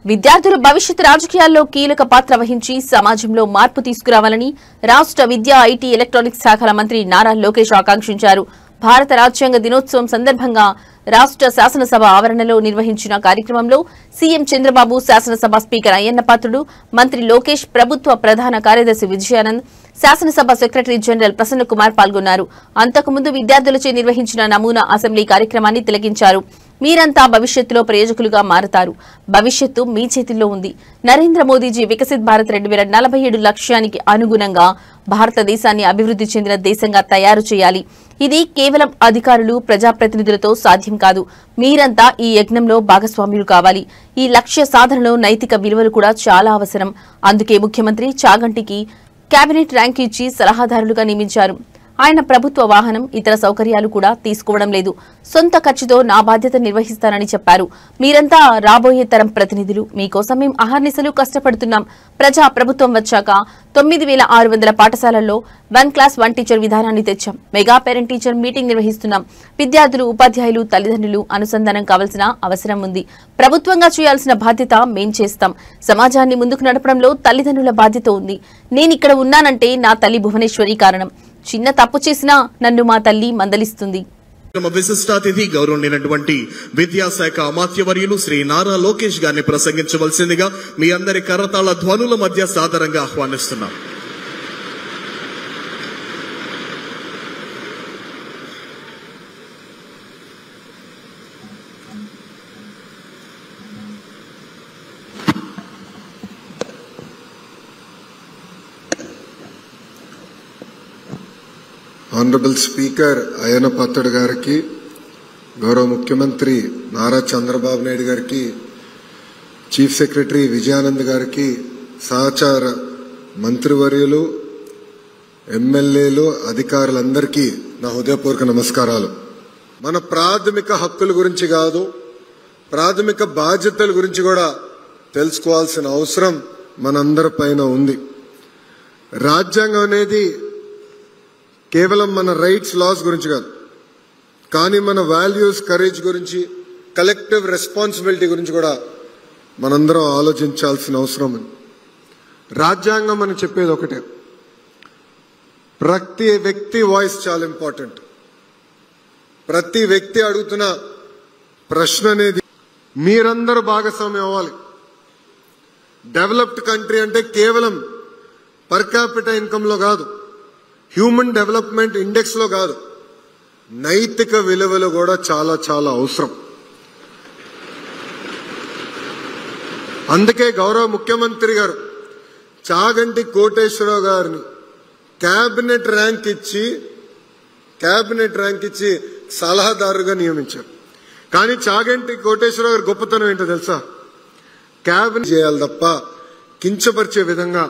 విద్యార్థుల భవిష్యత్ రాజకీయాల్లో కీలక పాత్ర వహించి సమాజంలో మార్పు తీసుకురావాలని రాష్ట్ర విద్యా ఐటీ ఎలక్ట్రానిక్స్ శాఖల మంత్రి నారా లోకేష్ ఆకాంక్షించారు. భారత రాజ్యాంగ దినోత్సవం సందర్భంగా రాష్ట్ర శాసనసభ ఆవరణలో నిర్వహించిన కార్యక్రమంలో సీఎం చంద్రబాబు, శాసనసభ స్పీకర్ అయ్యన్న పాత్రుడు, మంత్రి లోకేష్, ప్రభుత్వ ప్రధాన కార్యదర్శి విజయానంద్, శాసనసభ సెక్రటరీ జనరల్ ప్రసన్న కుమార్ పాల్గొన్నారు. అంతకుముందు విద్యార్థులచే నిర్వహించిన నమూనా అసెంబ్లీ కార్యక్రమాన్ని తిలకించారు. మీరంతా భవిష్యత్తులో ప్రయోజకులుగా మారతారు. భవిష్యత్తు మీ చేతిలో ఉంది. నరేంద్ర మోదీజీ వికసిత్ భారత్ 2047 లక్ష్యానికి అనుగుణంగా భారతదేశాన్ని అభివృద్ధి చెందిన దేశంగా తయారు చేయాలి. ఇది కేవలం అధికారులు, ప్రజాప్రతినిధులతో సాధ్యం కాదు. మీరంతా ఈ యజ్ఞంలో భాగస్వాములు కావాలి. ఈ లక్ష్య సాధనలో నైతిక విలువలు కూడా చాలా అవసరం. అందుకే ముఖ్యమంత్రి చాగంటికి కేబినెట్ ర్యాంక్ ఇచ్చి సలహాదారులుగా నియమించారు. ఆయన ప్రభుత్వ వాహనం, ఇతర సౌకర్యాలు కూడా తీసుకోవడం లేదు. సొంత ఖర్చుతో నా బాధ్యత నిర్వహిస్తానని చెప్పారు. మీరంతా రాబోయే తరం ప్రతినిధులు. మీకోసం మేం అహర్నిశలు కష్టపడుతున్నాం. ప్రజా ప్రభుత్వం వచ్చాక 9600 పాఠశాలల్లో 1 క్లాస్ 1 టీచర్ విధానాన్ని తెచ్చాం. మెగా పేరెంట్ టీచర్ మీటింగ్ నిర్వహిస్తున్నాం. విద్యార్థులు, ఉపాధ్యాయులు, తల్లిదండ్రులు అనుసంధానం కావాల్సిన అవసరం ఉంది. ప్రభుత్వంగా చేయాల్సిన బాధ్యత మేం చేస్తాం. సమాజాన్ని ముందుకు నడపడంలో తల్లిదండ్రుల బాధ్యత ఉంది. నేనిక్కడ ఉన్నానంటే నా తల్లి భువనేశ్వరి కారణం. చిన్న తప్పు చేసినా నన్ను మా తల్లి మందలిస్తుంది. విశిష్టాతిథి గౌరవనీయులైనటువంటి విద్యాశాఖ అమాత్యవర్యులు శ్రీ నారా లోకేష్ గారిని ప్రసంగించవలసిందిగా మీ అందరి కరతాళ ధ్వనుల మధ్య సాదరంగా ఆహ్వానిస్తున్నాం. ఆనరబుల్ స్పీకర్ అయ్యన్న పాత్రుడు గారికి, గౌరవ ముఖ్యమంత్రి నారా చంద్రబాబు నాయుడు గారికి, చీఫ్ సెక్రటరీ విజయానంద్ గారికి, సహచార మంత్రివర్యులు, ఎమ్మెల్యేలు, అధికారులందరికీ నా హృదయపూర్వక నమస్కారాలు. మన ప్రాథమిక హక్కుల గురించి కాదు, ప్రాథమిక బాధ్యతల గురించి కూడా తెలుసుకోవాల్సిన అవసరం మనందరిపైన ఉంది. రాజ్యాంగం అనేది కేవలం మన రైట్స్, లాస్ గురించి కాదు, కానీ మన వాల్యూస్, కరేజ్ గురించి, కలెక్టివ్ రెస్పాన్సిబిలిటీ గురించి కూడా మనందరం ఆలోచించాల్సిన అవసరం ఉంది. రాజ్యాంగం అని చెప్పేది ఒకటే, ప్రతి వ్యక్తి వాయిస్ చాలా ఇంపార్టెంట్. ప్రతి వ్యక్తి అడుగుతున్న ప్రశ్న అనేది మీరందరూ భాగస్వామ్యం అవ్వాలి. డెవలప్డ్ కంట్రీ అంటే కేవలం పర్ క్యాపిటల్ ఇన్కమ్ లో కాదు, హ్యూమన్ డెవలప్మెంట్ ఇండెక్స్ లో కాదు, నైతిక విలువలు కూడా చాలా చాలా అవసరం. అందుకే గౌరవ ముఖ్యమంత్రి గారు చాగంటి కోటేశ్వరరావు గారిని కేబినెట్ ర్యాంక్ ఇచ్చి సలహాదారుగా నియమించారు. కానీ చాగంటి కోటేశ్వరరావు గారి గొప్పతనం ఏంటో తెలుసా? కేబినెట్ చేయాలి తప్ప కించపరిచే విధంగా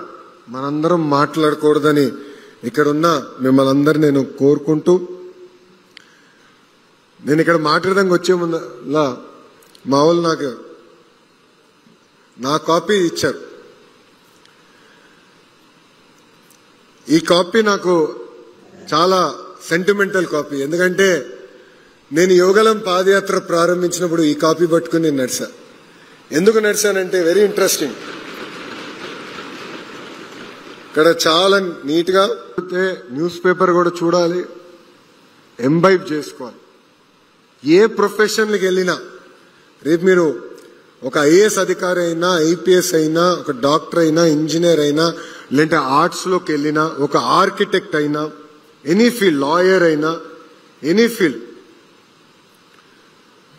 మనందరం మాట్లాడకూడదని ఇక్కడున్న మిమ్మల్ని అందరు నేను కోరుకుంటూ, నేను ఇక్కడ మాట్లాడడానికి వచ్చే ముందులా మా వాళ్ళు నా కాపీ ఇచ్చారు. ఈ కాపీ నాకు చాలా సెంటిమెంటల్ కాపీ. ఎందుకంటే నేను యోగలం పాదయాత్ర ప్రారంభించినప్పుడు ఈ కాపీ పట్టుకుని నేను నడిచా. ఎందుకు నడిచానంటే వెరీ ఇంట్రెస్టింగ్. ఇక్కడ చాలా నీట్ గా న్యూస్ పేపర్ కూడా చూడాలి, ఎంబైబ్ చేసుకోవాలి. ఏ ప్రొఫెషన్కి వెళ్ళినా, రేపు మీరు ఒక ఐఏఎస్ అధికారి అయినా, ఐపీఎస్ అయినా, ఒక డాక్టర్ అయినా, ఇంజనీర్ అయినా, లేదంటే ఆర్ట్స్ లోకి వెళ్ళినా, ఒక ఆర్కిటెక్ట్ అయినా, ఎనీ ఫీల్డ్, లాయర్ అయినా, ఎనీ ఫీల్డ్,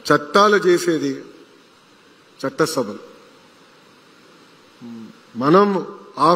చట్టాలు చేసేది చట్టసభలు. మనం ఆ